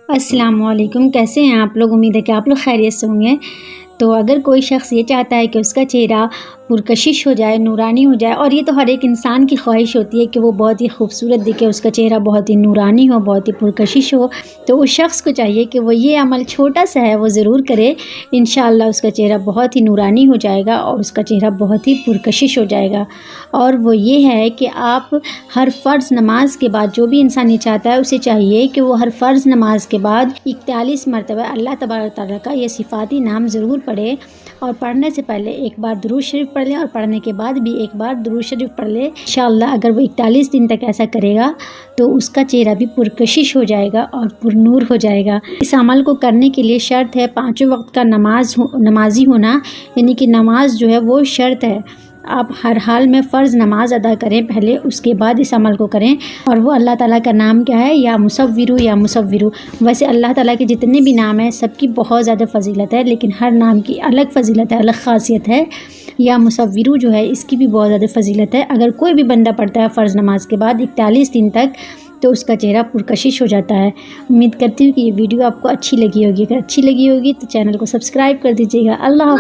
السلام علیکم، کیسے ہیں آپ لوگ؟ امید ہے کہ آپ لوگ خیریت سے ہوں گے۔ تو اگر کوئی شخص یہ چاہتا ہے کہ اس کا چہرہ پرکشش ہو جائے، نورانی ہو جائے، اور یہ تو ہر ایک انسان کی خواہش ہوتی ہے کہ وہ بہت ہی خوبصورت دکھے، اس کا چہرہ بہت ہی نورانی ہو، بہت ہی پرکشش ہو، تو اس شخص کو چاہیے کہ وہ یہ عمل چھوٹا سا ہے وہ ضرور کرے۔ انشاءاللہ اس کا چہرہ بہت ہی نورانی ہو جائے گا اور اس کا چہرہ بہت ہی پرکشش ہو جائے گا۔ اور وہ یہ ہے کہ آپ ہر فرض نماز کے بعد، جو بھی انسان یہ چاہتا ہے اسے چاہیے کہ وہ ہر فرض نماز کے بعد 41 مرتبہ اللہ تبارک تعالیٰ کا یہ صفاتی نام ضرور پڑھے، اور پڑھنے سے پہلے ایک بار درود شریف پڑھ لے اور پڑھنے کے بعد بھی ایک بار درود شریف پڑھ لے۔ انشاءاللہ اگر وہ 41 دن تک ایسا کرے گا تو اس کا چہرہ بھی پرکشش ہو جائے گا اور پر نور ہو جائے گا۔ اس عمل کو کرنے کے لیے شرط ہے 5 وقت کا نمازی ہونا، یعنی کہ نماز جو ہے وہ شرط ہے۔ آپ ہر حال میں فرض نماز ادا کریں پہلے، اس کے بعد اس عمل کو کریں۔ اور وہ اللہ تعالیٰ کا نام کیا ہے؟ یا مصورو، یا مصورو۔ ویسے اللہ تعالیٰ کے جتنے بھی نام ہیں سب کی بہت زیادہ فضیلت ہے، لیکن ہر نام کی الگ فضیلت ہے، الگ خاصیت ہے۔ یا مصورو جو ہے اس کی بھی بہت زیادہ فضیلت ہے۔ اگر کوئی بھی بندہ پڑھتا ہے فرض نماز کے بعد 41 دن تک تو اس کا چہرہ پرکشش ہو جاتا ہے۔ امید کرتی ہوں کہ یہ ویڈیو آپ کو اچھی لگی ہوگی۔ اگر اچھی لگی ہوگی تو چینل کو سبسکرائب کر دیجیے گا۔ اللہ حافظ۔